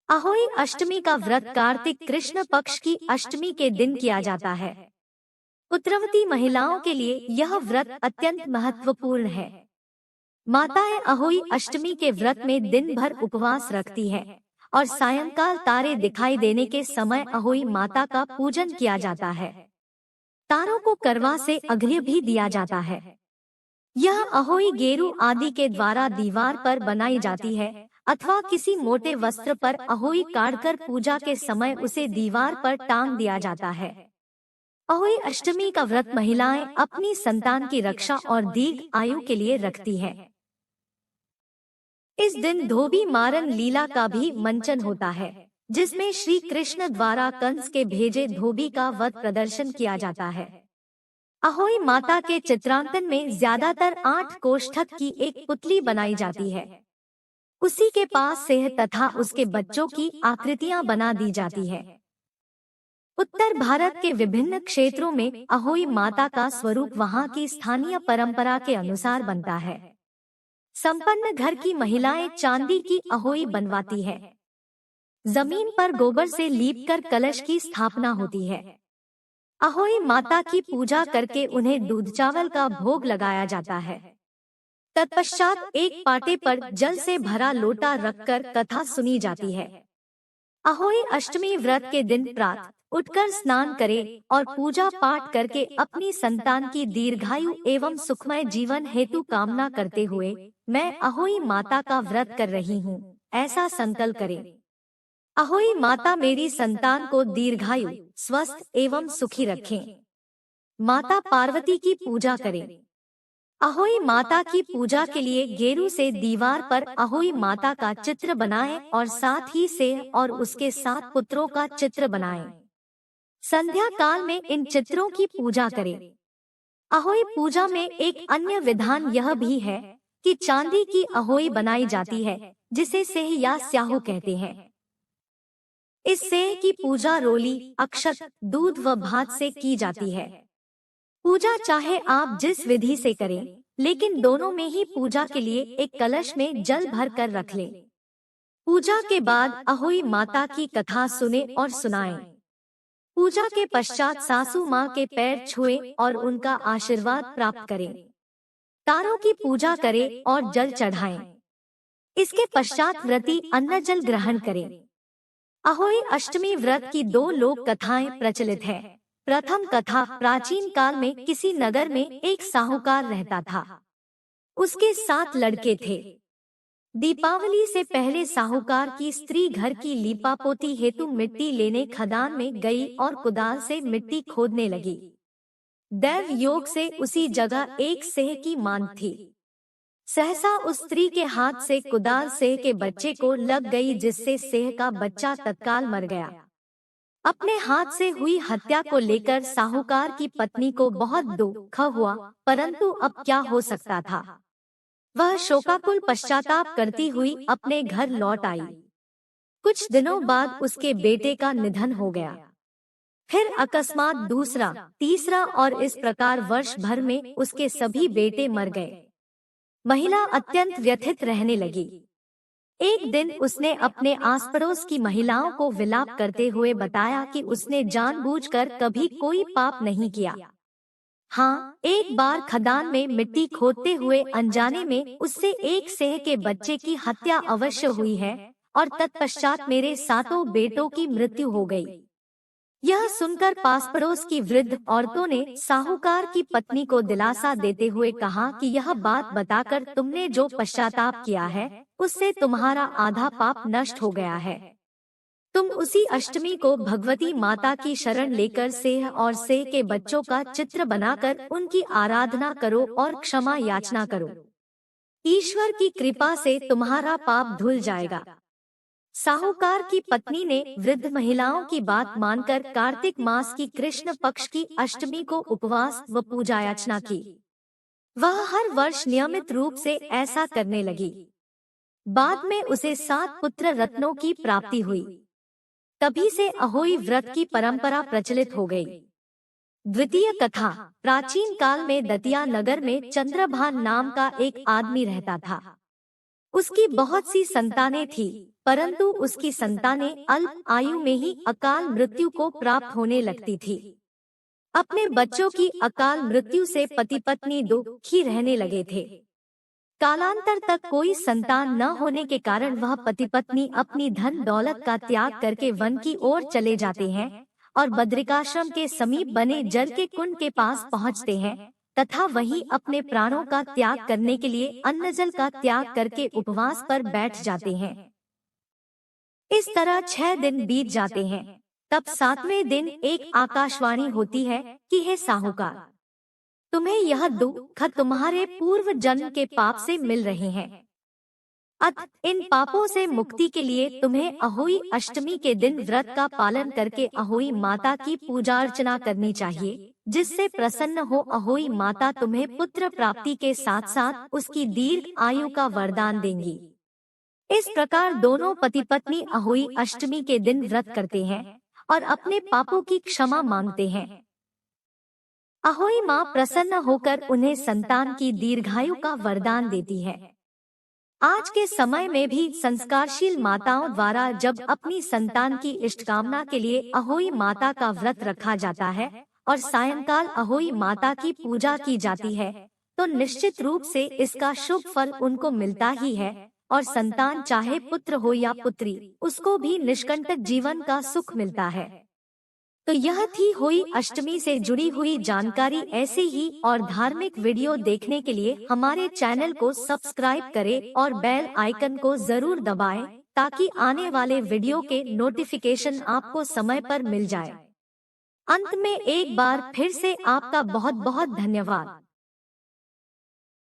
अहोई अष्टमी का व्रत कार्तिक कृष्ण पक्ष की अष्टमी के दिन किया जाता है। पुत्रवती महिलाओं के लिए यह व्रत अत्यंत महत्वपूर्ण है। माताएं अहोई अष्टमी के व्रत में दिन भर उपवास रखती है और सायंकाल तारे दिखाई देने के समय अहोई माता का पूजन किया जाता है। तारों को करवा से अर्घ्य भी दिया जाता है। यह अहोई गेरू आदि के द्वारा दीवार पर बनाई जाती है अथवा किसी मोटे वस्त्र पर अहोई काढ़कर पूजा के समय उसे दीवार पर टांग दिया जाता है। अहोई अष्टमी का व्रत महिलाएं अपनी संतान की रक्षा और दीर्घ आयु के लिए रखती है। इस दिन धोबी मारन लीला का भी मंचन होता है, जिसमें श्री कृष्ण द्वारा कंस के भेजे धोबी का वध प्रदर्शन किया जाता है। अहोई माता के चित्रांकन में ज्यादातर 8 कोष्ठक की एक पुतली बनाई जाती है। उसी के पास सिंह तथा उसके बच्चों की आकृतियां बना दी जाती है। उत्तर भारत के विभिन्न क्षेत्रों में अहोई माता का स्वरूप वहां की स्थानीय परंपरा के अनुसार बनता है। संपन्न घर की महिलाएं चांदी की अहोई बनवाती है। जमीन पर गोबर से लीपकर कलश की स्थापना होती है। अहोई माता की पूजा करके उन्हें दूध चावल का भोग लगाया जाता है। तत्पश्चात एक पाटे पर जल से भरा लोटा रखकर कथा सुनी जाती है। अहोई अष्टमी व्रत के दिन प्रातः उठकर स्नान करें और पूजा पाठ करके अपनी संतान की दीर्घायु एवं सुखमय जीवन हेतु कामना करते हुए मैं अहोई माता का व्रत कर रही हूँ, ऐसा संकल्प करें। अहोई माता मेरी संतान को दीर्घायु, स्वस्थ एवं सुखी रखें। माता पार्वती की पूजा करें। अहोई माता की पूजा के लिए गेरू से दीवार पर अहोई माता का चित्र बनाएं और साथ ही से और उसके 7 पुत्रों का चित्र बनाएं। संध्या काल में इन चित्रों की पूजा करें। अहोई पूजा में एक अन्य विधान यह भी है कि चांदी की अहोई बनाई जाती है, जिसे सेह या स्याहू कहते हैं। इस सेह की पूजा रोली, अक्षत, दूध व भात से की जाती है। पूजा चाहे आप जिस विधि से करें, लेकिन दोनों में ही पूजा के लिए एक कलश में जल भर कर रख लें। पूजा के बाद अहोई माता की कथा सुने और सुनाएं। पूजा के पश्चात सासू माँ के पैर छुएं और उनका आशीर्वाद प्राप्त करें। तारों की पूजा करें और जल चढ़ाएं। इसके पश्चात व्रती अन्न जल ग्रहण करें। अहोई अष्टमी व्रत की 2 लोक कथाएं प्रचलित है। प्रथम कथा, प्राचीन काल में किसी नगर में एक साहूकार रहता था। उसके 7 लड़के थे। दीपावली से पहले साहूकार की स्त्री घर की लीपापोती हेतु मिट्टी लेने खदान में गई और कुदाल से मिट्टी खोदने लगी। दैव योग से उसी जगह एक सेह की मांद थी। सहसा उस स्त्री के हाथ से कुदाल सेह के बच्चे को लग गई, जिससे सेह का बच्चा तत्काल मर गया। अपने हाथ से हुई हत्या को लेकर साहूकार की पत्नी को बहुत दुख हुआ, परंतु अब क्या हो सकता था। वह शोकाकुल पश्चाताप करती हुई अपने घर लौट आई। कुछ दिनों बाद उसके बेटे का निधन हो गया। फिर अकस्मात दूसरा, तीसरा और इस प्रकार वर्ष भर में उसके सभी बेटे मर गए। महिला अत्यंत व्यथित रहने लगी। एक दिन उसने अपने आस पड़ोस की महिलाओं को विलाप करते हुए बताया कि उसने जानबूझकर कभी कोई पाप नहीं किया। हाँ, एक बार खदान में मिट्टी खोदते हुए अनजाने में उससे एक सेह के बच्चे की हत्या अवश्य हुई है और तत्पश्चात मेरे 7 बेटों की मृत्यु हो गई। यह सुनकर पास पड़ोस की वृद्ध औरतों ने साहूकार की पत्नी को दिलासा देते हुए कहा कि यह बात बताकर तुमने जो पश्चाताप किया है, उससे तुम्हारा आधा पाप नष्ट हो गया है। तुम उसी अष्टमी को भगवती माता की शरण लेकर सेह और सेह के बच्चों का चित्र बनाकर उनकी आराधना करो और क्षमा याचना करो। ईश्वर की कृपा से तुम्हारा पाप धुल जाएगा। साहूकार की पत्नी ने वृद्ध महिलाओं की बात मानकर कार्तिक मास की कृष्ण पक्ष की अष्टमी को उपवास व पूजा याचना की। वह हर वर्ष नियमित रूप से ऐसा करने लगी। बाद में उसे 7 पुत्र रत्नों की प्राप्ति हुई। तभी से अहोई व्रत की परंपरा प्रचलित हो गई। द्वितीय कथा, प्राचीन काल में दतिया नगर में चंद्रभान नाम का एक आदमी रहता था। उसकी बहुत सी संतानें थी, परंतु उसकी संतानें अल्प आयु में ही अकाल मृत्यु को प्राप्त होने लगती थी। अपने बच्चों की अकाल मृत्यु से पति पत्नी दुखी रहने लगे थे। कालांतर तक कोई संतान न होने के कारण वह पति पत्नी अपनी धन दौलत का त्याग करके वन की ओर चले जाते हैं और बद्रिकाश्रम के समीप बने जल के कुंड के पास पहुंचते हैं तथा वहीं अपने प्राणों का त्याग करने के लिए अन्न जल का त्याग करके उपवास पर बैठ जाते हैं। इस तरह 6 दिन बीत जाते हैं। तब 7वें दिन एक आकाशवाणी होती है कि हे साहूकार, तुम्हें यह दुख तुम्हारे पूर्व जन्म के पाप से मिल रहे हैं। अतः इन पापों से मुक्ति के लिए तुम्हें अहोई अष्टमी के दिन व्रत का पालन करके अहोई माता की पूजा अर्चना करनी चाहिए, जिससे प्रसन्न हो अहोई माता तुम्हें पुत्र प्राप्ति के साथ साथ उसकी दीर्घ आयु का वरदान देंगी। इस प्रकार दोनों पति पत्नी अहोई अष्टमी के दिन व्रत करते हैं और अपने पापों की क्षमा मांगते हैं। अहोई माँ प्रसन्न होकर उन्हें संतान की दीर्घायु का वरदान देती है। आज के समय में भी संस्कारशील माताओं द्वारा जब अपनी संतान की इष्टकामना के लिए अहोई माता का व्रत रखा जाता है और सायंकाल अहोई माता की पूजा की जाती है, तो निश्चित रूप से इसका शुभ फल उनको मिलता ही है और संतान चाहे पुत्र हो या पुत्री, उसको भी निष्कंटक जीवन का सुख मिलता है। तो यह थी होई अष्टमी से जुड़ी हुई जानकारी। ऐसे ही और धार्मिक वीडियो देखने के लिए हमारे चैनल को सब्सक्राइब करें और बेल आइकन को जरूर दबाएं, ताकि आने वाले वीडियो के नोटिफिकेशन आपको समय पर मिल जाए। अंत में एक बार फिर से आपका बहुत बहुत धन्यवाद।